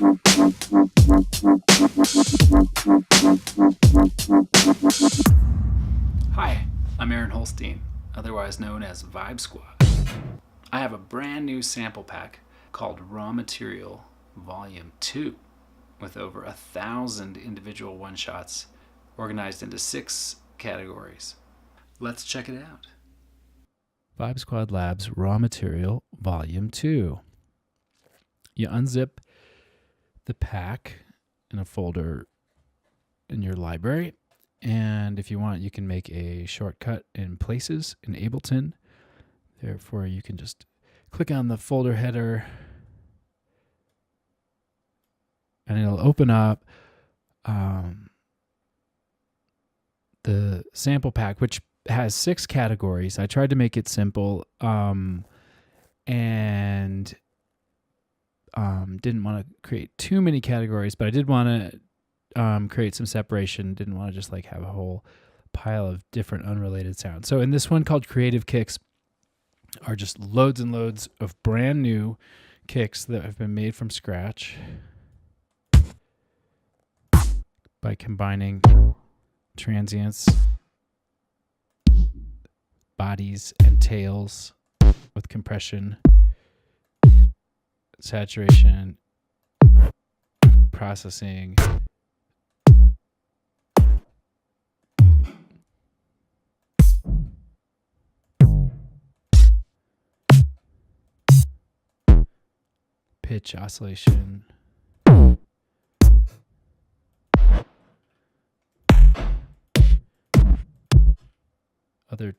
Hi, I'm Holstein, otherwise known as Vibesquad. I have a brand new sample pack called Raw Material Vol.2 with over 1,000 individual one-shots organized into 6 categories. Let's check it out. Vibesquad Labs Raw Material Vol.2. You unzip the pack in a folder in your library, and if you want, you can make a shortcut in Places in Ableton. Therefore, you can just click on the folder header and it'll open up the sample pack, which has 6 categories. I tried to make it simple and didn't want to create too many categories, but I did want to create some separation. Didn't want to just like have a whole pile of different unrelated sounds. So in this one called Creative Kicks are just loads and loads of brand new kicks that have been made from scratch by combining transients, bodies, and tails with compression, saturation, processing, pitch oscillation, other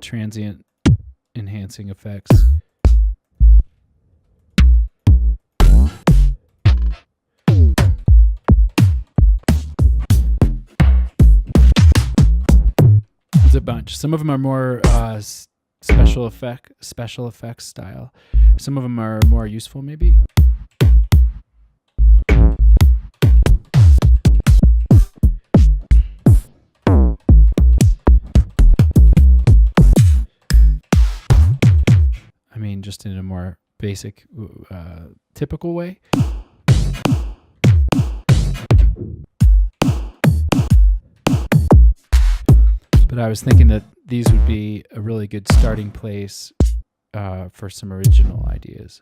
transient enhancing effects. There's a bunch. Some of them are more special effects style. Some of them are more useful, maybe. I mean, just in a more basic, typical way. But I was thinking that these would be a really good starting place for some original ideas.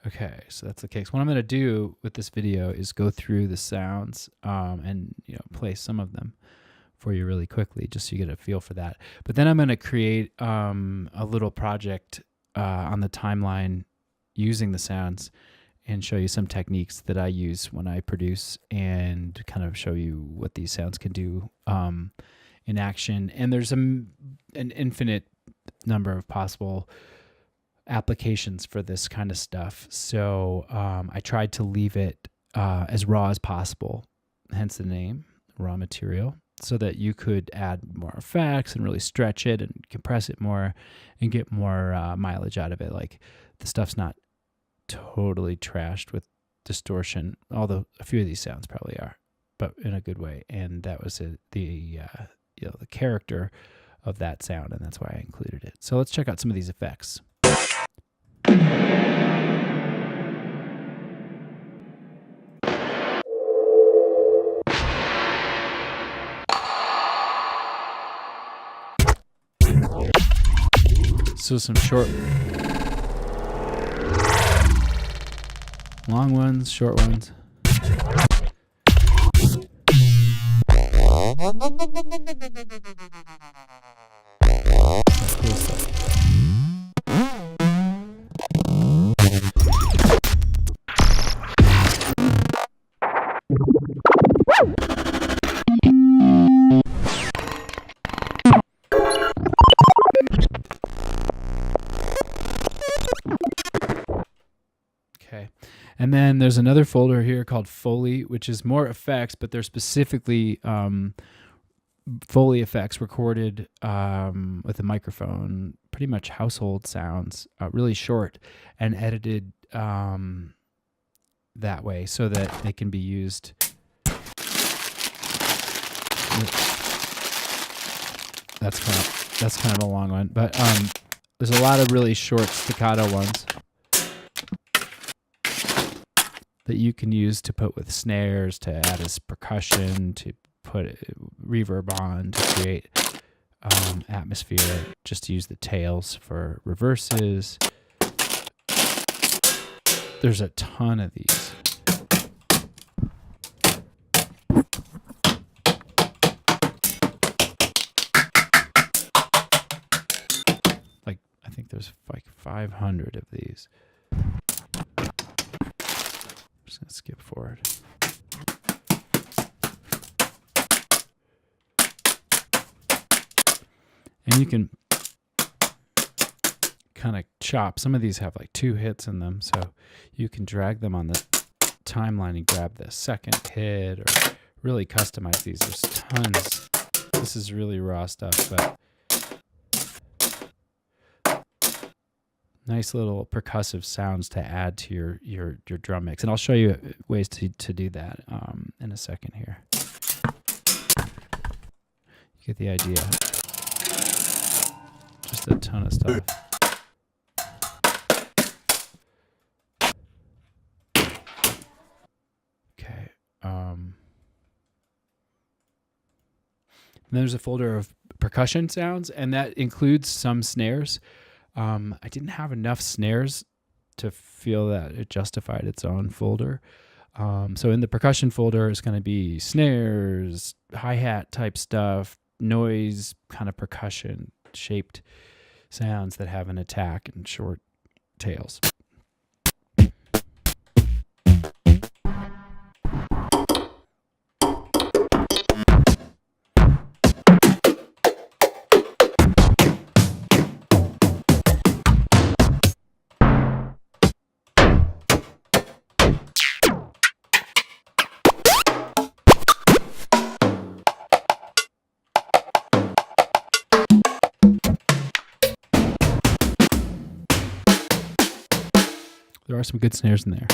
Okay, so that's the case. What I'm going to do with this video is go through the sounds and play some of them for you really quickly, just so you get a feel for that. But then I'm going to create a little project on the timeline using the sounds and show you some techniques that I use when I produce and kind of show you what these sounds can do in action. And there's an infinite number of possible applications for this kind of stuff. So I tried to leave it as raw as possible, hence the name, Raw Material, so that you could add more effects and really stretch it and compress it more and get more mileage out of it. Like the stuff's not totally trashed with distortion, although a few of these sounds probably are, but in a good way. And that was the character of that sound, and that's why I included it. So let's check out some of these effects. So some short, long ones, short ones. That's cool stuff. Okay. And then there's another folder here called Foley, which is more effects, but they're specifically Foley effects recorded with a microphone, pretty much household sounds, really short and edited that way so that they can be used. That's kind of a long one, but There's a lot of really short staccato ones that you can use to put with snares, to add as percussion, to put reverb on, to create atmosphere. Just use the tails for reverses. There's a ton of these. I think there's like 500 of these. I'm just gonna skip forward. And you can kind of chop. Some of these have like 2 hits in them, so you can drag them on the timeline and grab the second hit, or really customize these. There's tons. This is really raw stuff, but nice little percussive sounds to add to your drum mix. And I'll show you ways to do that in a second here. You get the idea. Just a ton of stuff. Okay. And there's a folder of percussion sounds, and that includes some snares. I didn't have enough snares to feel that it justified its own folder. So in the percussion folder is going to be snares, hi-hat type stuff, noise, kind of percussion shaped sounds that have an attack and short tails. There are some good snares in there.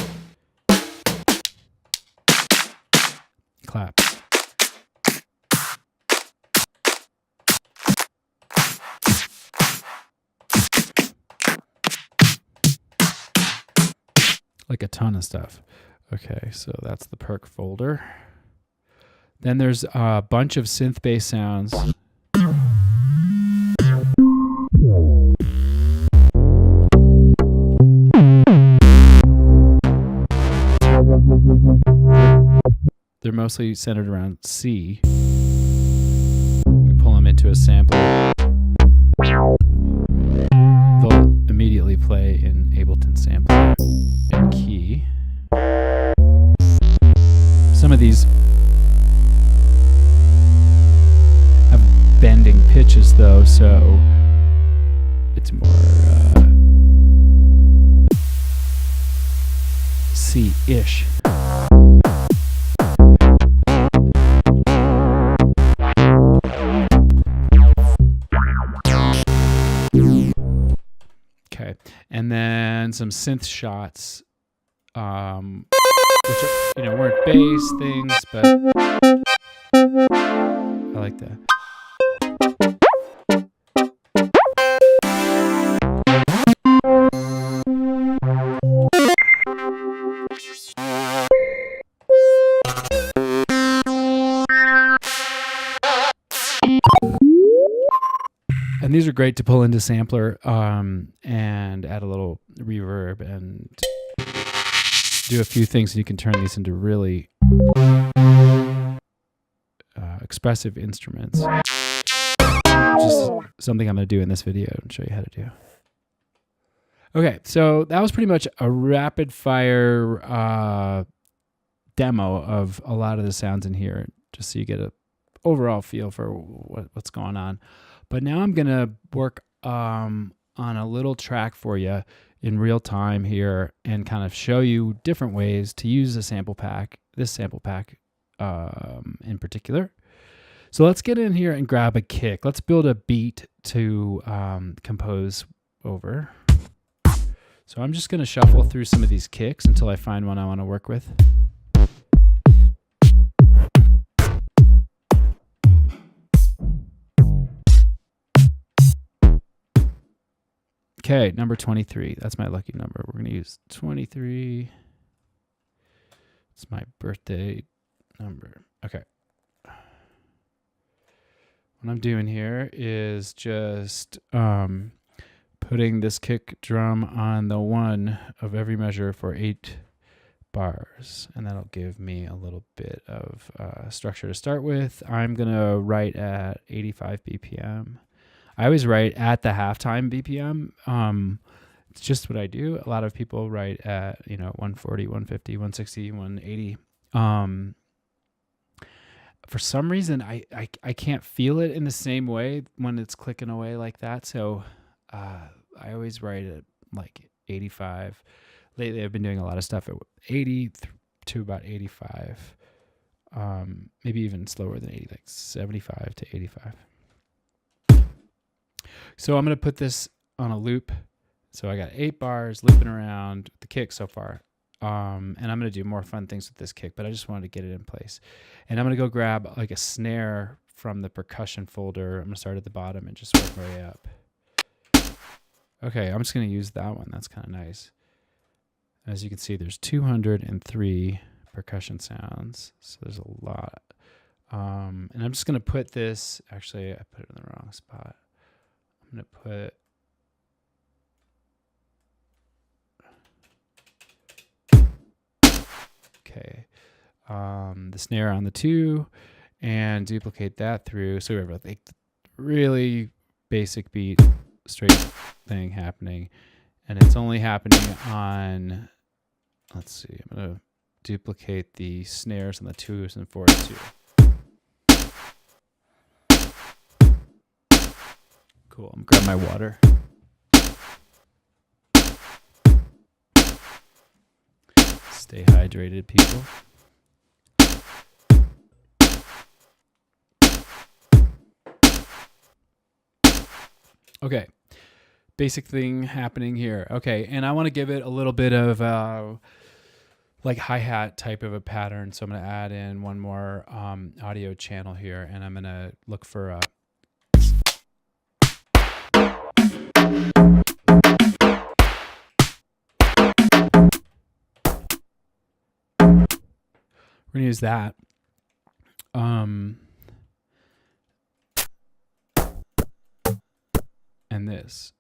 Claps. Like a ton of stuff. Okay, so that's the perk folder. Then there's a bunch of synth-based sounds. They're mostly centered around C. You can pull them into a sampler. They'll immediately play in Ableton sampler and key. Some of these have bending pitches though, so it's more C-ish. Okay, and then some synth shots, which are, weren't bass things, but I like that. And these are great to pull into sampler and add a little reverb and do a few things. And you can turn these into really expressive instruments, which is something I'm going to do in this video and show you how to do. Okay, so that was pretty much a rapid fire demo of a lot of the sounds in here, just so you get an overall feel for what's going on. But now I'm going to work on a little track for you in real time here and kind of show you different ways to use a sample pack, this sample pack in particular. So let's get in here and grab a kick. Let's build a beat to compose over. So I'm just going to shuffle through some of these kicks until I find one I want to work with. Okay, number 23. That's my lucky number. We're going to use 23. It's my birthday number. Okay. What I'm doing here is just putting this kick drum on the 1 of every measure for 8 bars, and that'll give me a little bit of structure to start with. I'm going to write at 85 BPM. I always write at the halftime BPM. It's just what I do. A lot of people write at 140, 150, 160, 180. For some reason, I can't feel it in the same way when it's clicking away like that. So I always write at like 85. Lately, I've been doing a lot of stuff at 80 to about 85. Maybe even slower than 80, like 75 to 85. So I'm going to put this on a loop. So I got 8 bars looping around the kick so far. And I'm going to do more fun things with this kick, but I just wanted to get it in place. And I'm going to go grab like a snare from the percussion folder. I'm going to start at the bottom and just work my way up. Okay, I'm just going to use that one. That's kind of nice. As you can see, there's 203 percussion sounds. So there's a lot. And I'm just going to put this, actually, I put it in the wrong spot. I'm going to put the snare on the 2 and duplicate that through. So we have a really basic beat, straight thing happening. And it's only happening on, let's see, I'm going to duplicate the snares on the 2s and 4s too. Cool, I'm grabbing my water. Stay hydrated, people. Okay, basic thing happening here. Okay, and I want to give it a little bit of like hi-hat type of a pattern. So I'm going to add in one more audio channel here, and I'm going to look for a we're going to use that. And this.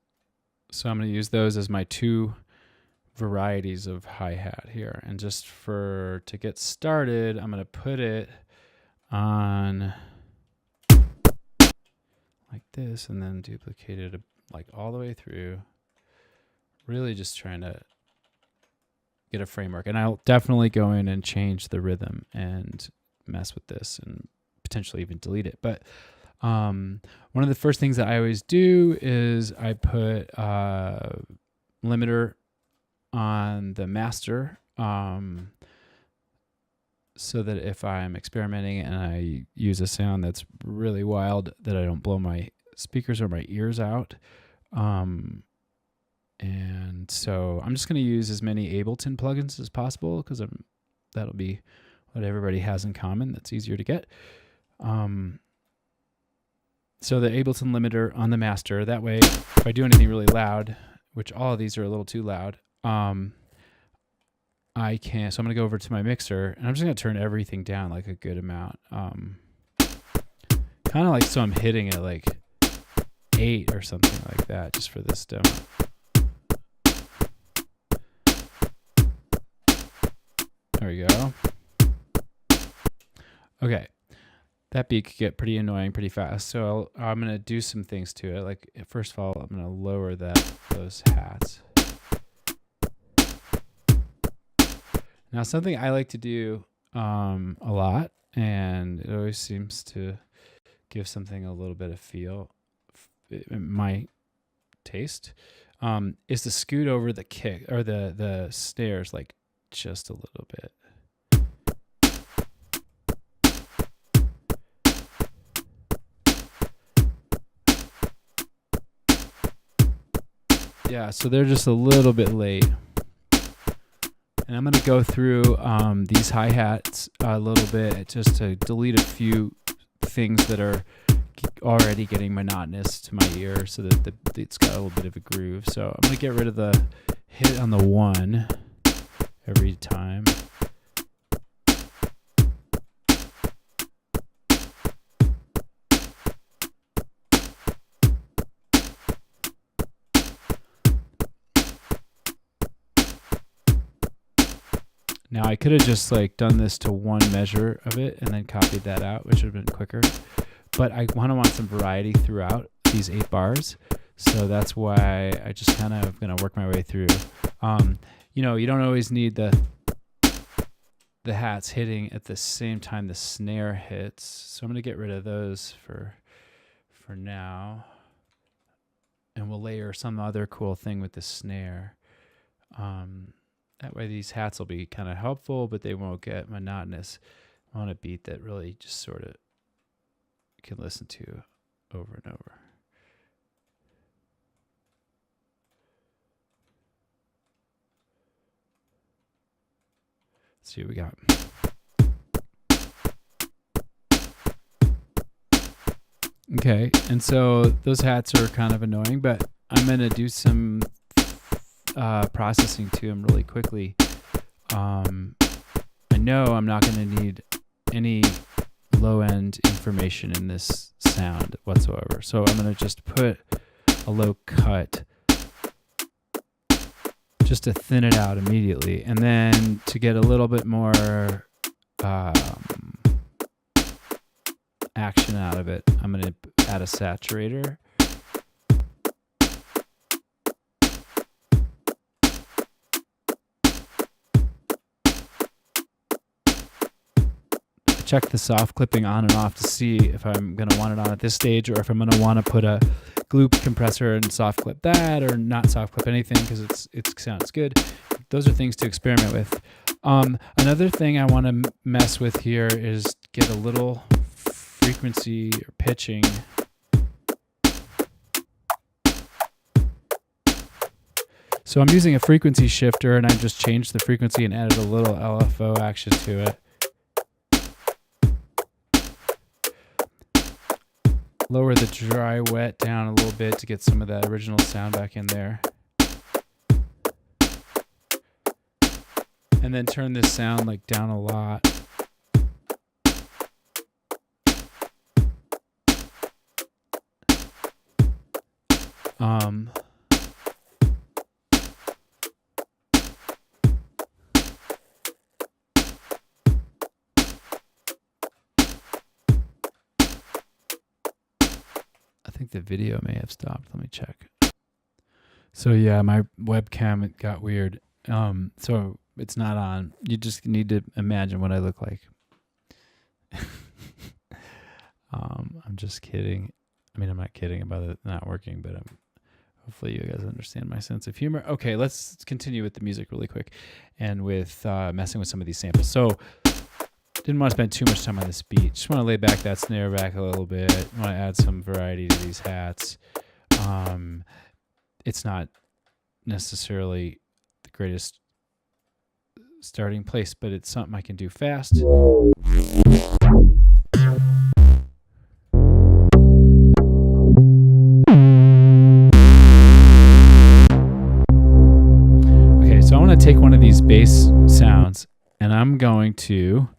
So I'm going to use those as my 2 varieties of hi-hat here. And just to get started, I'm going to put it on like this and then duplicate it like all the way through. Really just trying to get a framework. And I'll definitely go in and change the rhythm and mess with this and potentially even delete it. But one of the first things that I always do is I put limiter on the master so that if I'm experimenting and I use a sound that's really wild, that I don't blow my speakers or my ears out. And so I'm just going to use as many Ableton plugins as possible because that'll be what everybody has in common. That's easier to get. So the Ableton limiter on the master, that way if I do anything really loud, which all of these are a little too loud, I can, so I'm going to go over to my mixer and I'm just going to turn everything down like a good amount. Kind of like, so I'm hitting it like 8 or something like that just for this demo. There we go. Okay. That beat could get pretty annoying pretty fast. So I'm going to do some things to it. Like, first of all, I'm going to lower those hats. Now, something I like to do a lot, and it always seems to give something a little bit of feel, in my taste, is to scoot over the kick or the snares like just a little bit. Yeah, so they're just a little bit late. And I'm going to go through these hi-hats a little bit just to delete a few things that are already getting monotonous to my ear, so that it's got a little bit of a groove. So I'm going to get rid of the hit on the 1 every time. Now I could have just like done this to 1 measure of it and then copied that out, which would have been quicker. But I want some variety throughout these 8 bars. So that's why I just kind of going to work my way through. You know, you don't always need the hats hitting at the same time the snare hits. So I'm going to get rid of those for now. And we'll layer some other cool thing with the snare. That way these hats will be kind of helpful, but they won't get monotonous. I want a beat that really just sort of you can listen to over and over. Let's see what we got. Okay, and so those hats are kind of annoying, but I'm going to do some processing to them really quickly. I know I'm not going to need any low-end information in this sound whatsoever. So I'm going to just put a low cut just to thin it out immediately. And then to get a little bit more action out of it, I'm going to add a saturator. Check the soft clipping on and off to see if I'm going to want it on at this stage, or if I'm going to want to put a glue compressor and soft clip that, or not soft clip anything because it sounds good. Those are things to experiment with. Another thing I want to mess with here is get a little frequency or pitching. So I'm using a frequency shifter, and I just changed the frequency and added a little LFO action to it. Lower the dry wet down a little bit to get some of that original sound back in there. And then turn this sound like down a lot. I think the video may have stopped. Let me check. So yeah, my webcam, it got weird. So it's not on. You just need to imagine what I look like. I'm just kidding. I mean, I'm not kidding about it not working, but hopefully you guys understand my sense of humor. Okay, let's continue with the music really quick and with messing with some of these samples. So didn't want to spend too much time on this beat. Just want to lay back that snare back a little bit. Want to add some variety to these hats. It's not necessarily the greatest starting place, but it's something I can do fast. Okay, so I want to take one of these bass sounds and I'm going to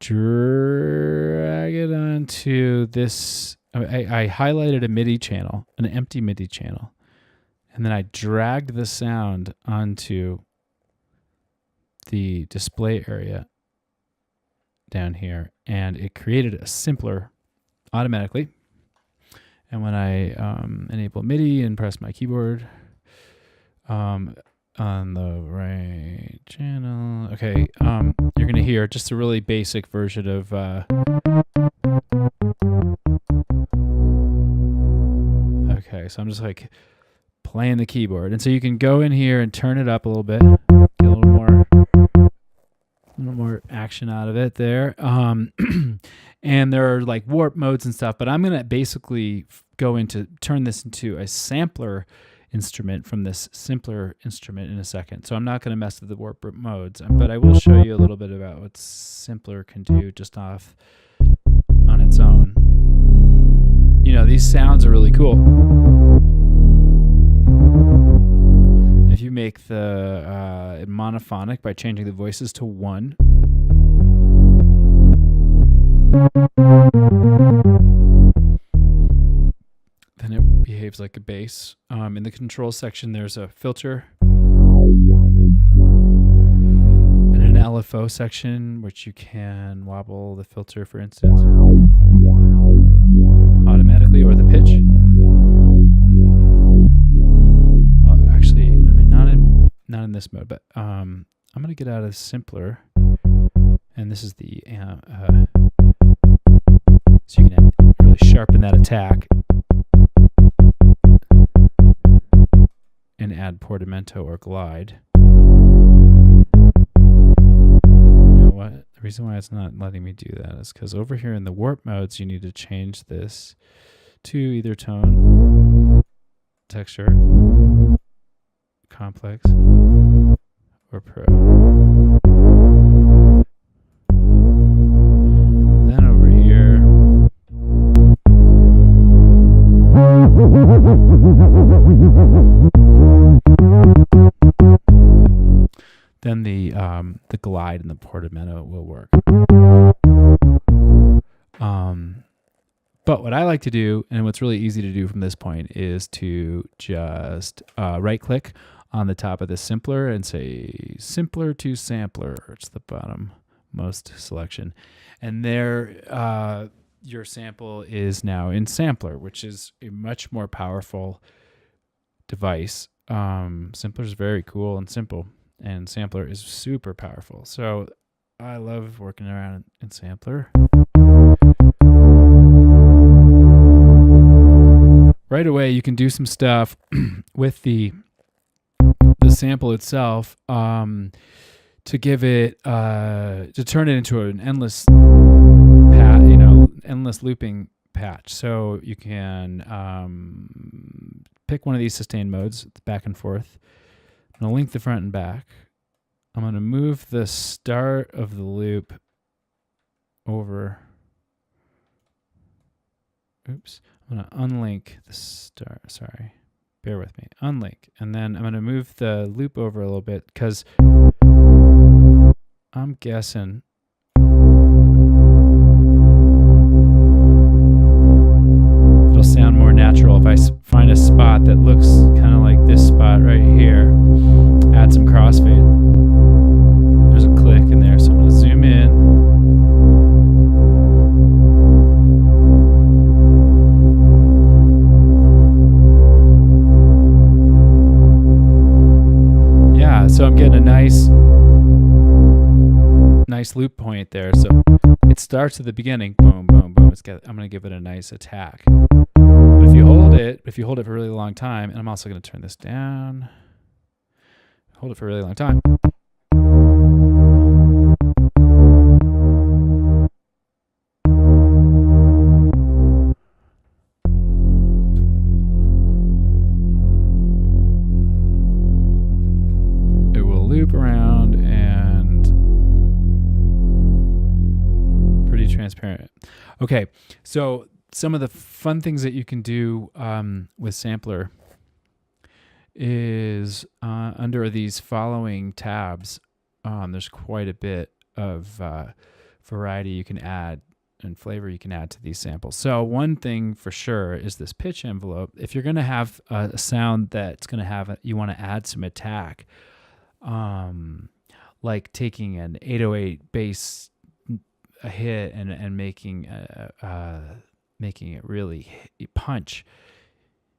drag it onto this. I highlighted a MIDI channel, an empty MIDI channel, and then I dragged the sound onto the display area down here, and it created a sampler automatically. And when I enable MIDI and press my keyboard on the right channel, okay, you're gonna hear just a really basic version of okay, so I'm just like playing the keyboard, and so you can go in here and turn it up a little bit, get a little more action out of it there. And there are like warp modes and stuff, but I'm gonna basically turn this into a sampler instrument from this simpler instrument in a second. So I'm not going to mess with the warp modes, but I will show you a little bit about what simpler can do just on its own. these sounds are really cool. If you make the monophonic by changing the voices to 1, then it behaves like a bass. In the control section, there's a filter and an LFO section, which you can wobble the filter, for instance, automatically, or the pitch. Actually, I mean, not in this mode, but I'm gonna get out of simpler, and this is the so you can really sharpen that attack and add portamento or glide. You know what? The reason why it's not letting me do that is because over here in the warp modes, you need to change this to either tone, texture, complex, or pro. Then over here, then the glide and the portamento will work. But what I like to do, and what's really easy to do from this point, is to just right click on the top of the simpler and say simpler to sampler. It's the bottom most selection. And there your sample is now in sampler, which is a much more powerful device. Simpler is very cool and simple, and sampler is super powerful. So I love working around in sampler. Right away, you can do some stuff with the sample itself to give it to turn it into an endless endless looping patch. So you can pick one of these sustain modes, back and forth. I'm going to link the front and back. I'm going to move the start of the loop over. Oops. I'm going to unlink the start. Sorry. Bear with me. Unlink. And then I'm going to move the loop over a little bit because I'm guessing it'll sound more natural if I find a spot that looks kind of like this spot right here. Add some crossfade. There's a click in there, so I'm going to zoom in. So I'm getting a nice loop point there. So it starts at the beginning, boom, boom, boom. I'm going to give it a nice attack. But if you hold it for a really long time, and I'm also going to turn this down, hold it for a really long time. Loop around and pretty transparent. Okay, so some of the fun things that you can do with sampler is under these following tabs. There's quite a bit of variety you can add and flavor you can add to these samples. So one thing for sure is this pitch envelope. If you're going to have a sound that's going to have you want to add some attack. Like taking an 808 bass a hit and making it really punch.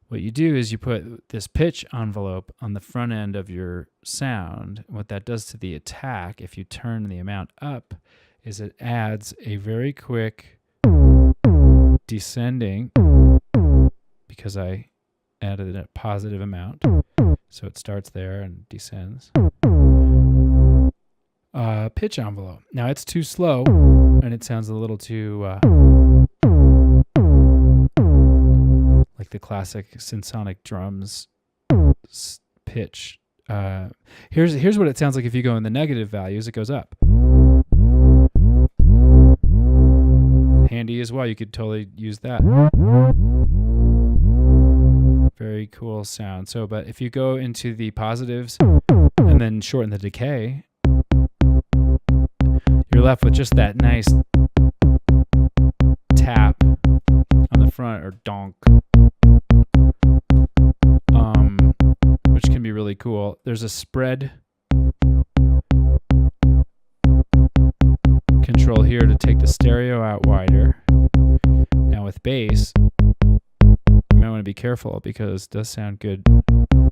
What you do is you put this pitch envelope on the front end of your sound. What that does to the attack, if you turn the amount up, is it adds a very quick descending, because I added a positive amount. So it starts there and descends. Pitch envelope. Now it's too slow, and it sounds a little too like the classic synsonic drums pitch. Here's what it sounds like if you go in the negative values. It goes up. Handy as well. You could totally use that. Very cool sound. So, but if you go into the positives and then shorten the decay, you're left with just that nice tap on the front, or donk, which can be really cool. There's a spread control here to take the stereo out wider. Now with bass, you might want to be careful because it does sound good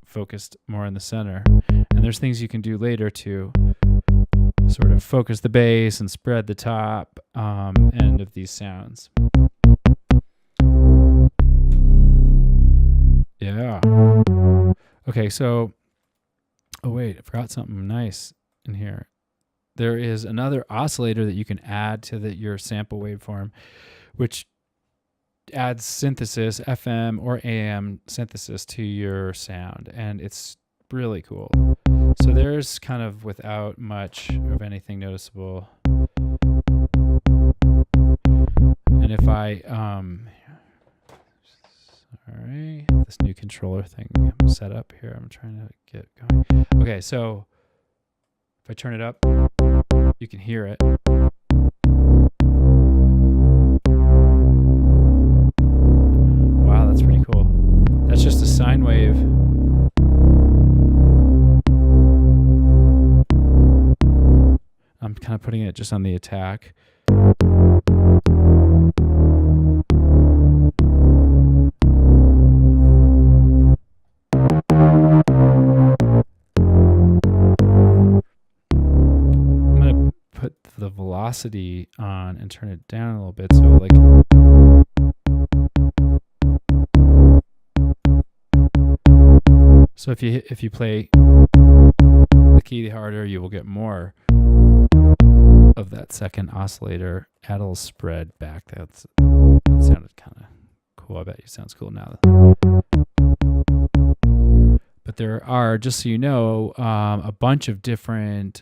focused more in the center. And there's things you can do later to sort of focus the bass and spread the top end of these sounds. Yeah. Okay, so, oh wait, I forgot something nice in here. There is another oscillator that you can add to your sample waveform, which adds synthesis, FM or AM synthesis to your sound, and it's really cool. So there's kind of without much of anything noticeable. And if I, sorry, this new controller thing I'm set up here, I'm trying to get going. Okay, so if I turn it up, you can hear it. Wow, that's pretty cool. That's just a sine wave. I'm kind of putting it just on the attack. The velocity on and turn it down a little bit, so like if you play the key harder, you will get more of that second oscillator. Add a little spread back. That sounded kind of cool. I bet it sounds cool now. But there are, just so you know, a bunch of different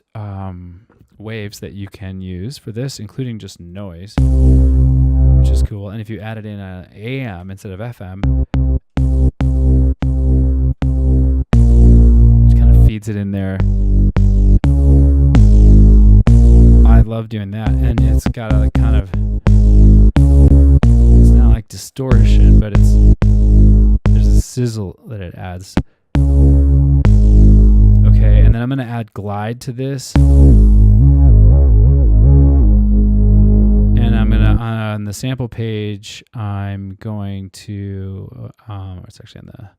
waves that you can use for this, including just noise, which is cool. And if you added in an AM instead of FM, which kind of feeds it in there. I love doing that, and it's got a kind of, it's not like distortion, but there's a sizzle that it adds. Okay, and then I'm going to add glide to this. And I'm going to, on the sample page, I'm going to, it's actually on the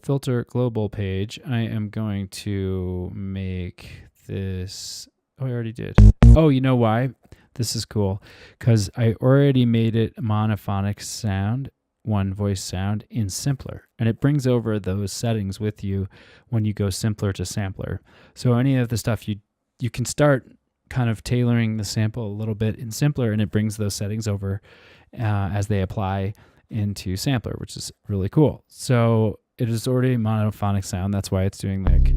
filter global page. I am going to make this, oh, I already did. Oh, you know why? This is cool, because I already made it monophonic sound, one voice sound in simpler, and it brings over those settings with you when you go simpler to sampler. So any of the stuff you can start kind of tailoring the sample a little bit in simpler, and it brings those settings over as they apply into sampler, which is really cool. So it is already monophonic sound. That's why it's doing like.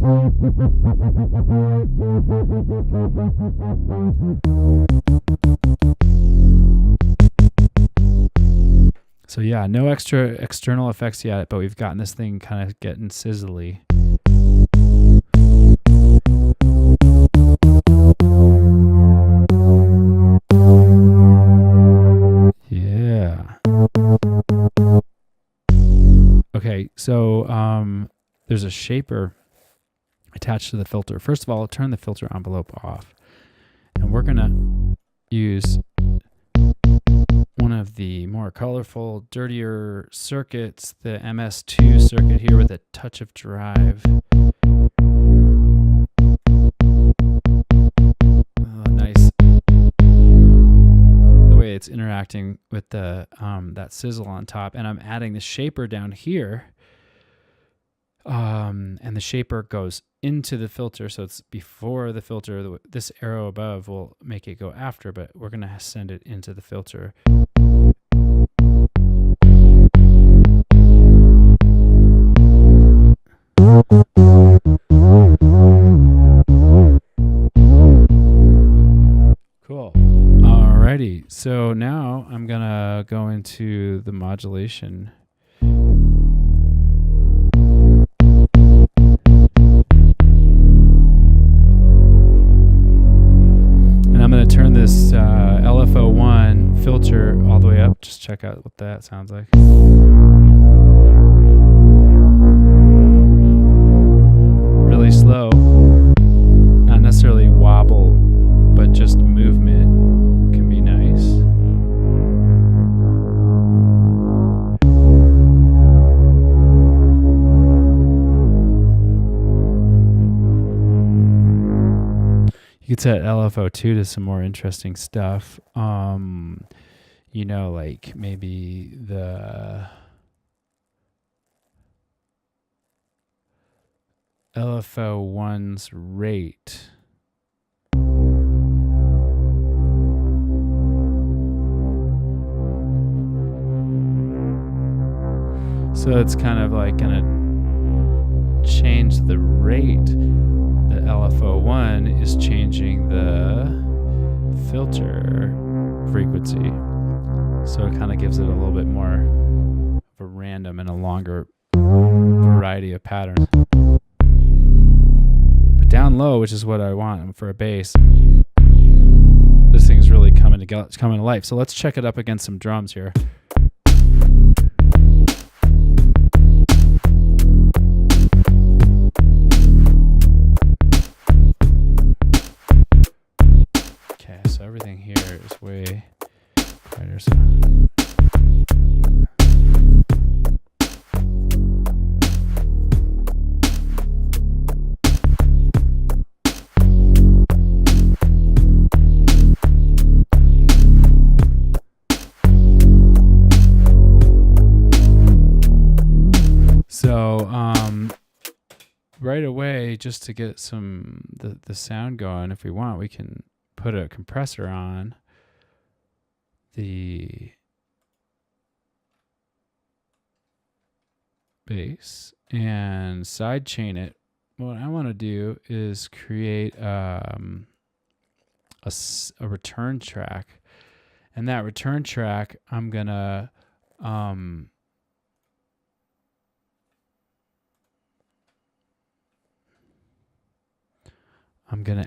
So yeah, no extra external effects yet, but we've gotten this thing kind of getting sizzly. Yeah. Okay, so there's a shaper attached to the filter. First of all, I'll turn the filter envelope off, and we're gonna use one of the more colorful, dirtier circuits, the MS2 circuit here with a touch of drive. Oh, nice. The way it's interacting with the that sizzle on top, and I'm adding the shaper down here. And the shaper goes into the filter, so it's before the filter. This arrow above will make it go after, but we're going to send it into the filter. Cool. Alrighty. So now I'm going to go into the modulation. And I'm going to turn this LFO1 filter all the way up. Just check out what that sounds like. Really slow. Not necessarily wobble, but just movement can be nice. You could set LFO2 to some more interesting stuff. You know, like maybe the LFO1's rate. So it's kind of like going to change the rate. The LFO1 is changing the filter frequency. So it kind of gives it a little bit more of a random and a longer variety of patterns. But down low, which is what I want for a bass, this thing's really coming to life. So let's check it up against some drums here. Okay, so everything here is way quieter. So right away, just to get some the sound going, if we want, we can put a compressor on the bass and side chain it. What I want to do is create a return track, and that return track I'm gonna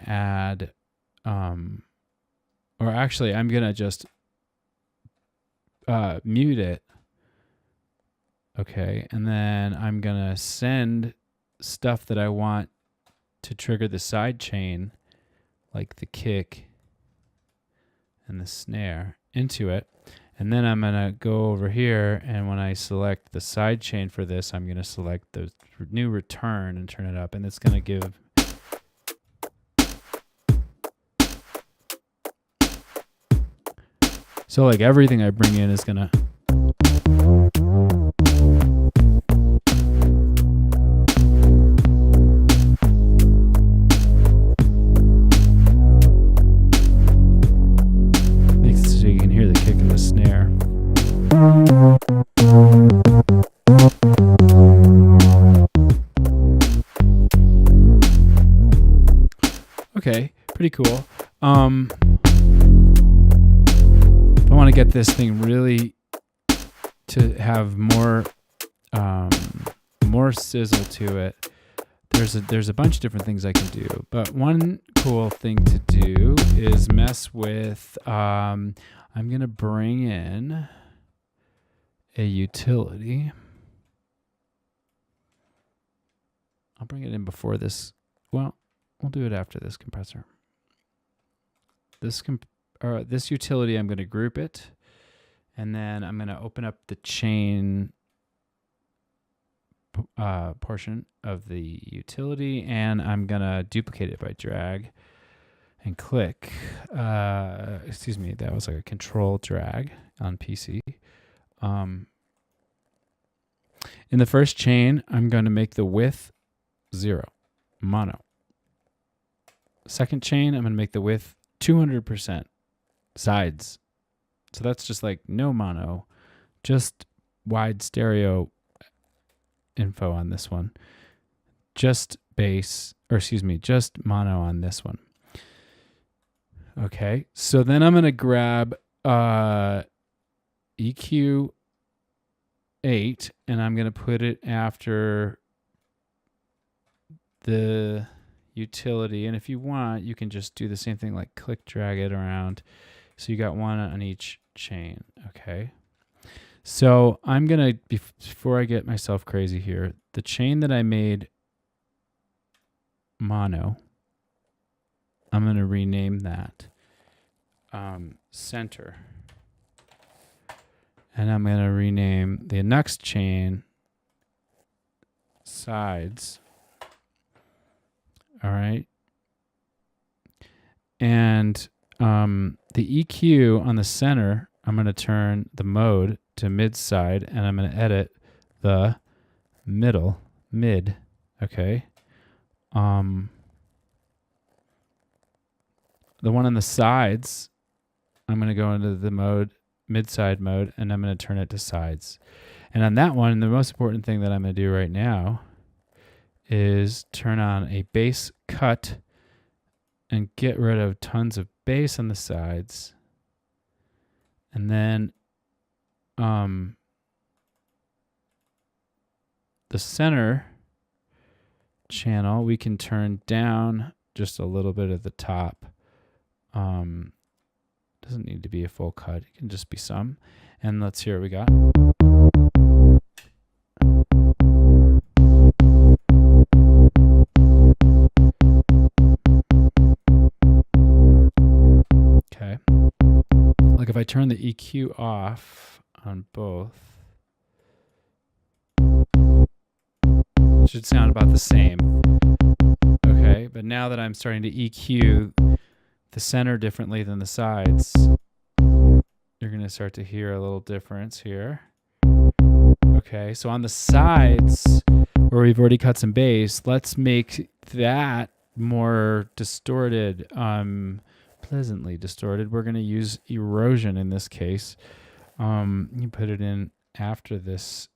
add, or actually I'm gonna just mute it. Okay, and then I'm gonna send stuff that I want to trigger the side chain, like the kick and the snare, into it. And then I'm gonna go over here, and when I select the side chain for this, I'm gonna select the new return and turn it up, and it's gonna give so like everything I bring in is gonna makes it so you can hear the kick and the snare. Okay, pretty cool. I want to get this thing really to have more sizzle to it. There's a bunch of different things I can do, but one cool thing to do is mess with. I'm gonna bring in a utility. I'll bring it in before this. Well, we'll do it after this compressor. This utility, I'm going to group it, and then I'm going to open up the chain portion of the utility, and I'm going to duplicate it by drag and click. Excuse me, that was like a control drag on PC. In the first chain, I'm going to make the width 0, mono. Second chain, I'm going to make the width 200%. Sides. So that's just like no mono, just wide stereo info on this one. Just bass, or excuse me, just mono on this one. Okay, so then I'm going to grab EQ 8, and I'm going to put it after the utility. And if you want, you can just do the same thing, like click, drag it around. So you got one on each chain. Okay. So I'm going to, before I get myself crazy here, the chain that I made mono, I'm going to rename that center. And I'm going to rename the next chain sides. All right. And the EQ on the center, I'm going to turn the mode to mid side, and I'm going to edit the mid. Okay. The one on the sides, I'm going to go into the mid side mode, and I'm going to turn it to sides. And on that one, the most important thing that I'm going to do right now is turn on a bass cut and get rid of tons of bass on the sides. And then the center channel, we can turn down just a little bit at the top. Doesn't need to be a full cut. It can just be some. And let's hear what we got. Okay. Like if I turn the EQ off on both, it should sound about the same. Okay, but now that I'm starting to EQ the center differently than the sides, you're going to start to hear a little difference here. Okay, so on the sides, where we've already cut some bass, let's make that more distorted, pleasantly distorted. We're going to use erosion in this case. You put it in after this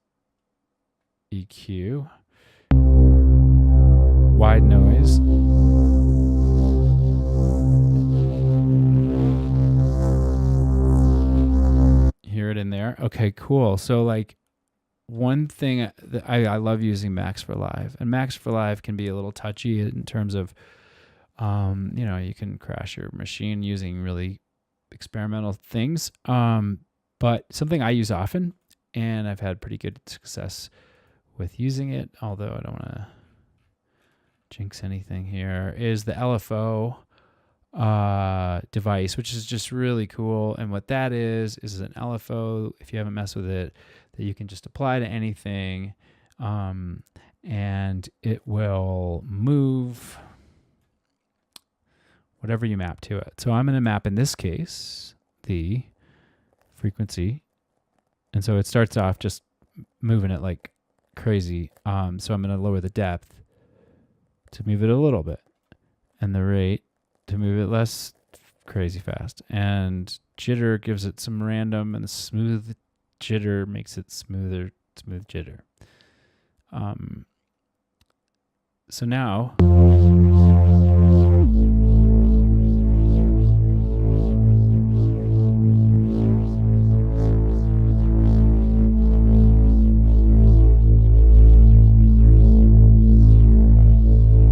EQ. Wide noise. Hear it in there. Okay, cool. So like one thing that I love using Max for Live, and Max for Live can be a little touchy in terms of, you can crash your machine using really experimental things. But something I use often, and I've had pretty good success with using it, although I don't want to jinx anything here, is the LFO device, which is just really cool. And what that is an LFO, if you haven't messed with it, that you can just apply to anything, and it will move whatever you map to it. So I'm going to map, in this case, the frequency. And so it starts off just moving it like crazy. So I'm going to lower the depth to move it a little bit, and the rate to move it less crazy fast. And jitter gives it some random, and the smooth jitter makes it smooth jitter. So now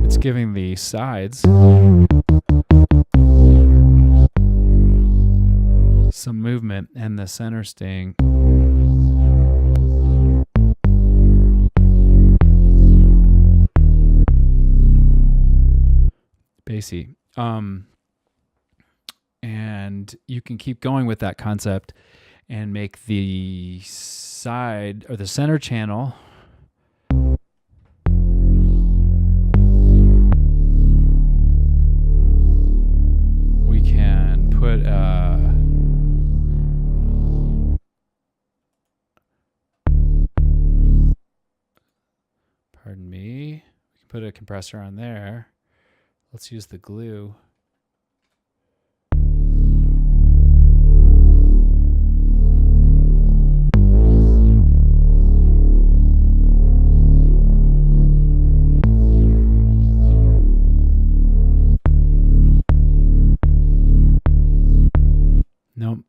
it's giving the sides some movement, and the center staying bassy. And you can keep going with that concept and make the side or the center channel put pardon me, we can put a compressor on there. Let's use the glue. Nope.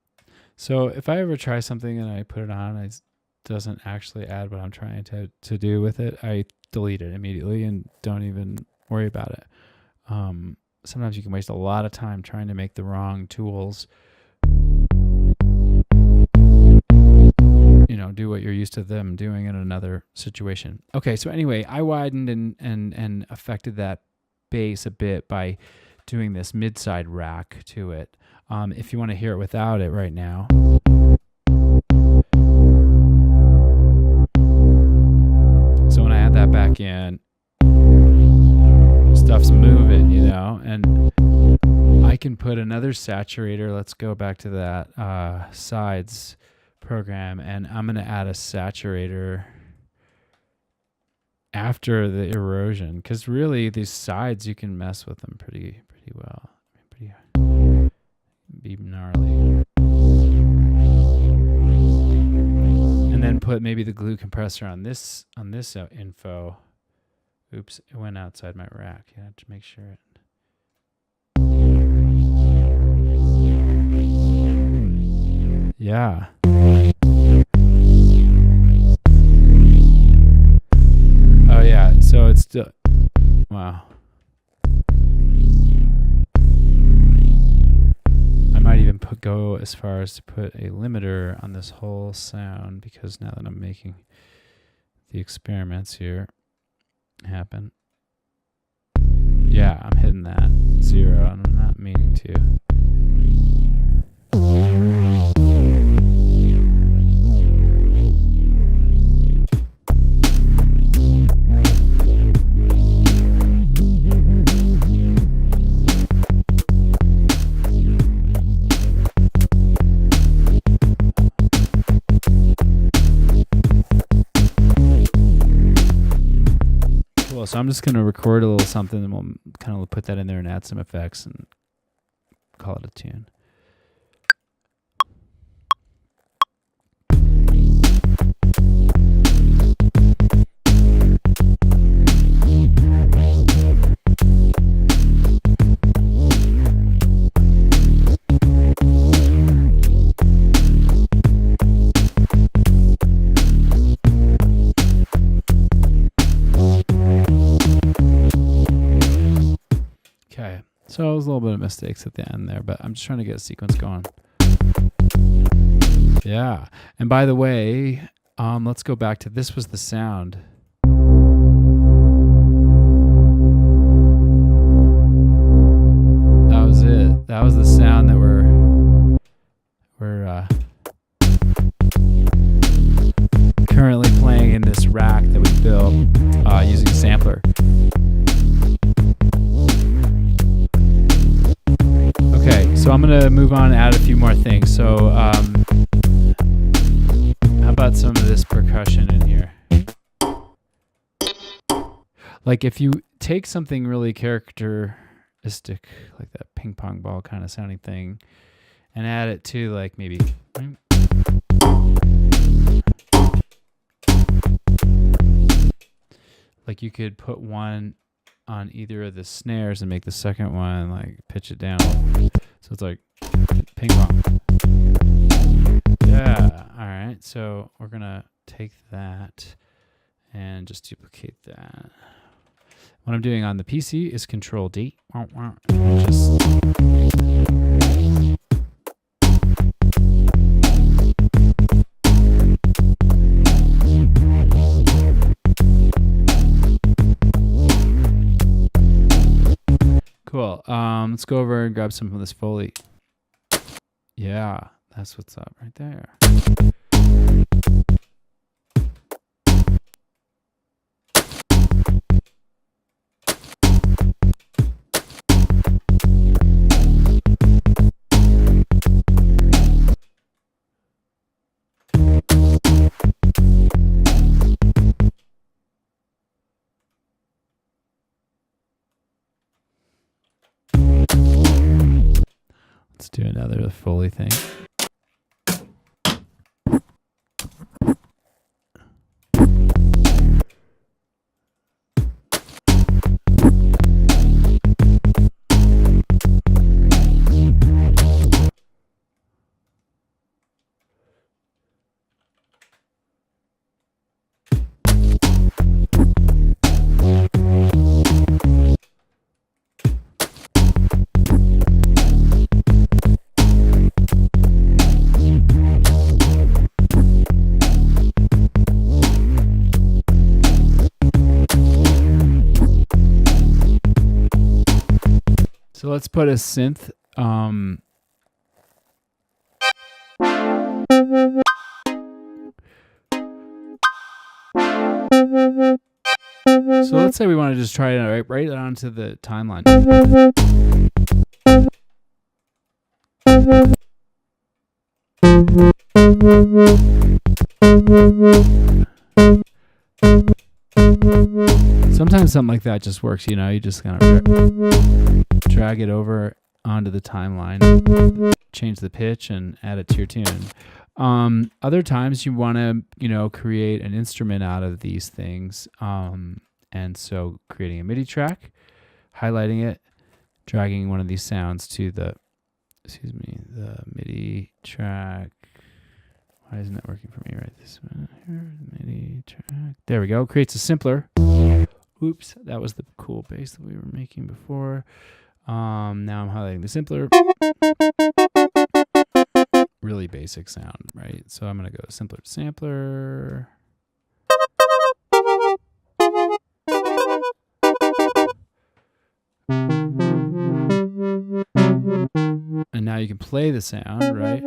So if I ever try something and I put it on, it doesn't actually add what I'm trying to do with it, I delete it immediately and don't even worry about it. Sometimes you can waste a lot of time trying to make the wrong tools, do what you're used to them doing in another situation. Okay, so anyway, I widened and affected that bass a bit by doing this mid-side rack to it. If you want to hear it without it right now. So when I add that back in, stuff's moving, and I can put another saturator. Let's go back to that sides program, and I'm going to add a saturator after the erosion, because really these sides, you can mess with them pretty well. Be gnarly. And then put maybe the glue compressor on this info. Oops, it went outside my rack. You have to make sure it. Yeah. Oh yeah, so it's still, wow. I might even go as far as to put a limiter on this whole sound, because now that I'm making the experiments here happen. Yeah, I'm hitting that 0 and I'm not meaning to. So I'm just going to record a little something, and we'll kind of put that in there and add some effects and call it a tune. So it was a little bit of mistakes at the end there, but I'm just trying to get a sequence going. Yeah. And by the way, let's go back to, this was the sound. That was it. That was the sound that we're currently playing in this rack that we built using a sampler. Okay, so I'm going to move on and add a few more things. So how about some of this percussion in here? Like if you take something really characteristic, like that ping pong ball kind of sounding thing, and add it to like maybe... Like you could put one on either of the snares and make the second one like pitch it down. So it's like ping pong. Yeah. All right. So we're going to take that and just duplicate that. What I'm doing on the PC is Control D. Just cool. Let's go over and grab some of this Foley. Yeah, that's what's up right there. Let's do another Foley thing. So let's put a synth. So let's say we want to just try it right onto the timeline. Sometimes something like that just works, you know, you just kind of drag it over onto the timeline, change the pitch and add it to your tune. Other times you want to, you know, create an instrument out of these things. And so creating a MIDI track, highlighting it, dragging one of these sounds to the MIDI track. Why isn't that working for me right this minute? Here, MIDI track. There we go. Creates a simpler. Oops, that was the cool bass that we were making before. Now I'm highlighting the simpler. Really basic sound, right? So I'm going to go simpler to sampler. And now you can play the sound, right?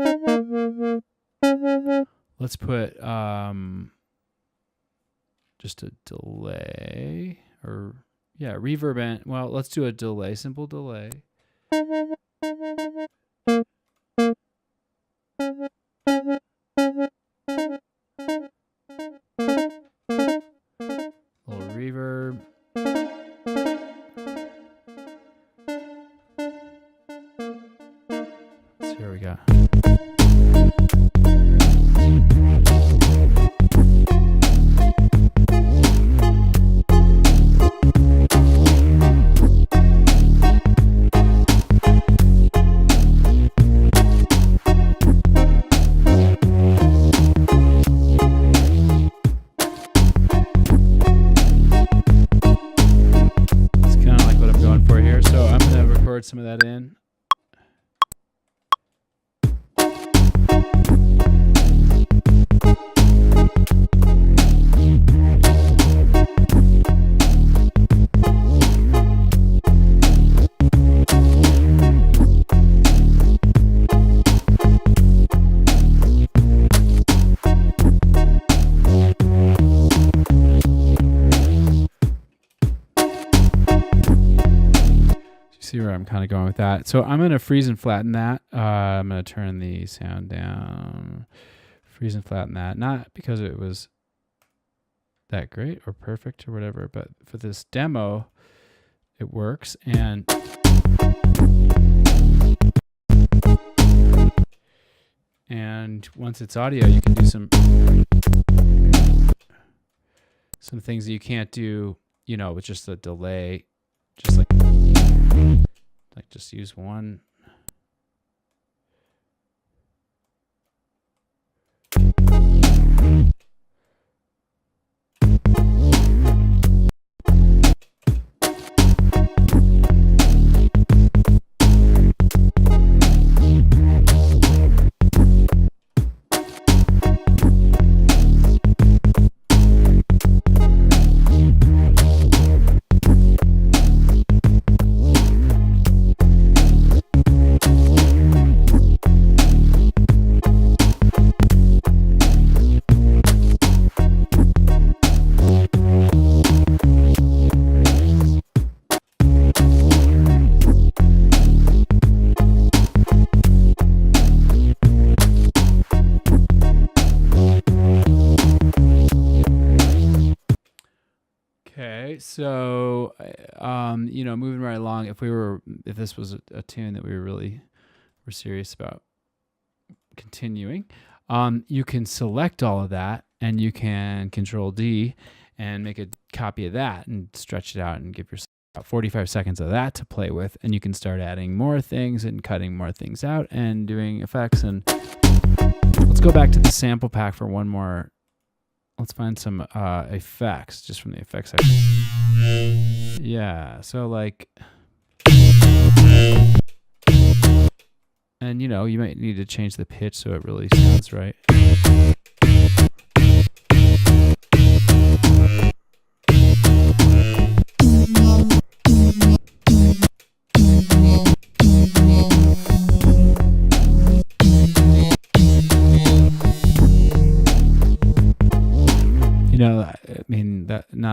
Let's put just a delay or reverb and well, let's do a delay, simple delay. Little reverb. So here we go. Some of that in. See where I'm kind of going with that. So I'm going to freeze and flatten that. I'm going to turn the sound down, freeze and flatten that. Not because it was that great or perfect or whatever, but for this demo, it works. And once it's audio, you can do some things that you can't do, you know, with just a delay, just like just use one. So, you know, moving right along, if this was a tune that we were serious about continuing, you can select all of that and you can Control D and make a copy of that and stretch it out and give yourself about 45 seconds of that to play with. And you can start adding more things and cutting more things out and doing effects. And let's go back to the sample pack for one more. Let's find some effects just from the effects section. Yeah, so like, and you know, you might need to change the pitch so it really sounds right.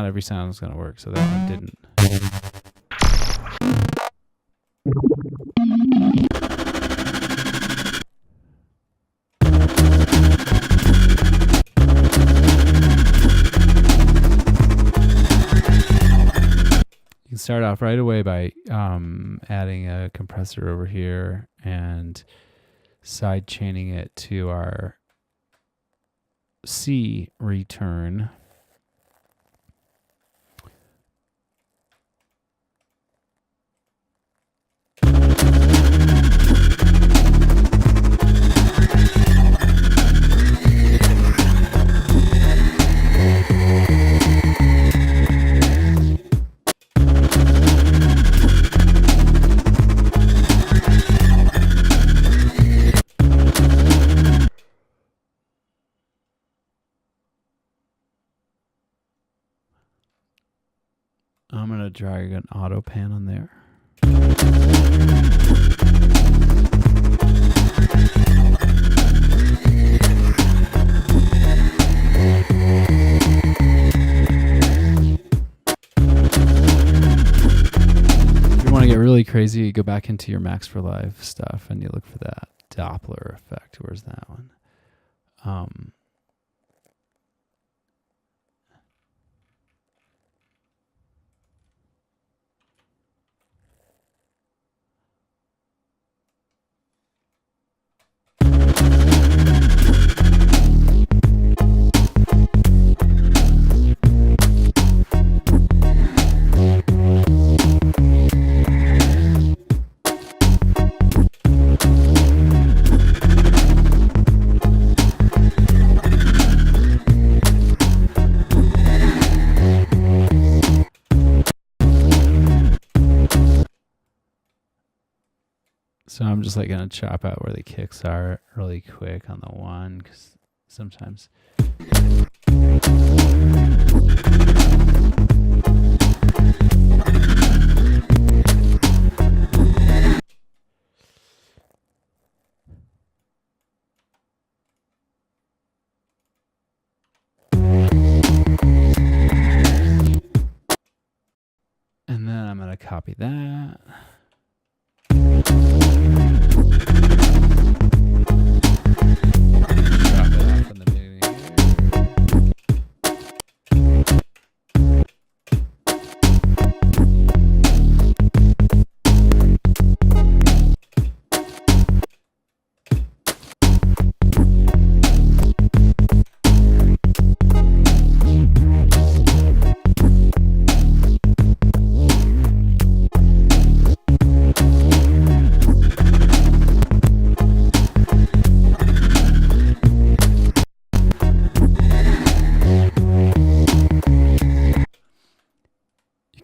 not every sound is going to work. So that one didn't. You can start off right away by adding a compressor over here and side chaining it to our C return. I'm going to drag an auto pan on there. If you want to get really crazy, you go back into your Max for Live stuff and you look for that Doppler effect. Where's that one? So I'm just like going to chop out where the kicks are really quick on the one, because sometimes. And then I'm going to copy that. Drop it off in the beginning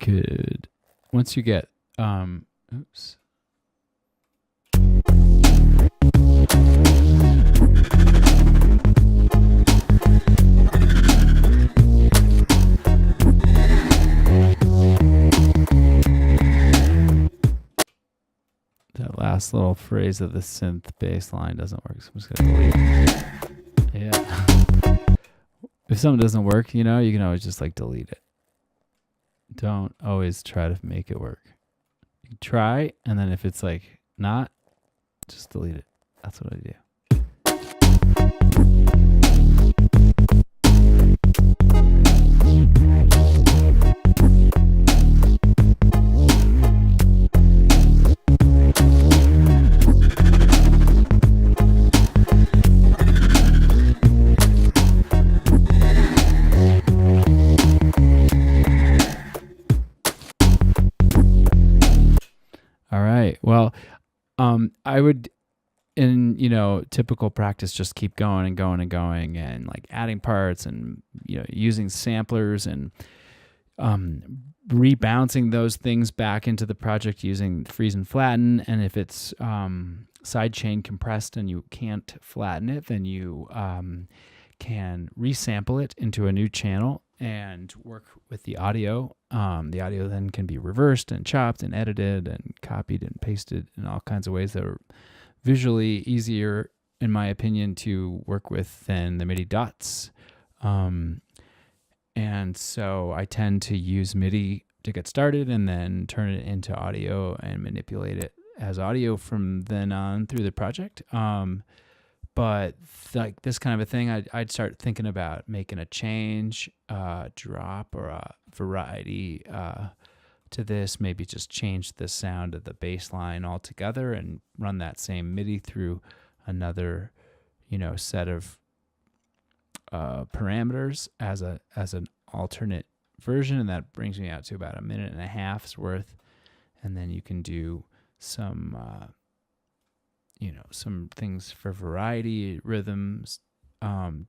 could, once you get, oops. That last little phrase of the synth bass line doesn't work, so I'm just gonna delete it. Yeah. If something doesn't work, you know, you can always just like delete it. Don't always try to make it work. You can try, and then if it's like not, just delete it. That's what I do. All right. Well, I would, in, you know, typical practice, just keep going and going and going, and like adding parts and, you know, using samplers and rebouncing those things back into the project using freeze and flatten. And if it's sidechain compressed and you can't flatten it, then you can resample it into a new channel and work with the audio. The audio then can be reversed and chopped and edited and copied and pasted in all kinds of ways that are visually easier, in my opinion, to work with than the MIDI dots. And so I tend to use MIDI to get started and then turn it into audio and manipulate it as audio from then on through the project. But like this kind of a thing, I'd start thinking about making a change, drop or a variety to this. Maybe just change the sound of the bass line altogether and run that same MIDI through another, set of parameters as an alternate version, and that brings me out to about a minute and a half's worth. And then you can do some some things for variety, rhythms,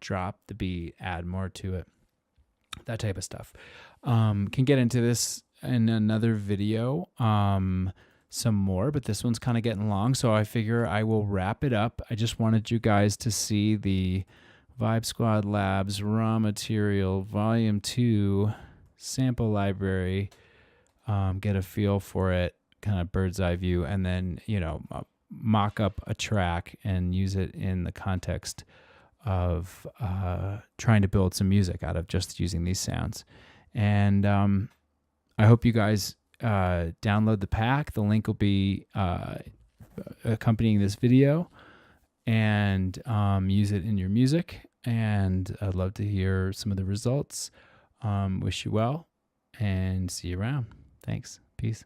drop the beat, add more to it, that type of stuff. Can get into this in another video some more, but this one's kind of getting long, so I figure I will wrap it up. I just wanted you guys to see the Vibesquad Labs raw material volume 2 sample library, get a feel for it, kind of bird's eye view, and then mock up a track and use it in the context of trying to build some music out of just using these sounds. And I hope you guys download the pack. The link will be accompanying this video, and use it in your music. And I'd love to hear some of the results. Wish you well and see you around. Thanks. Peace.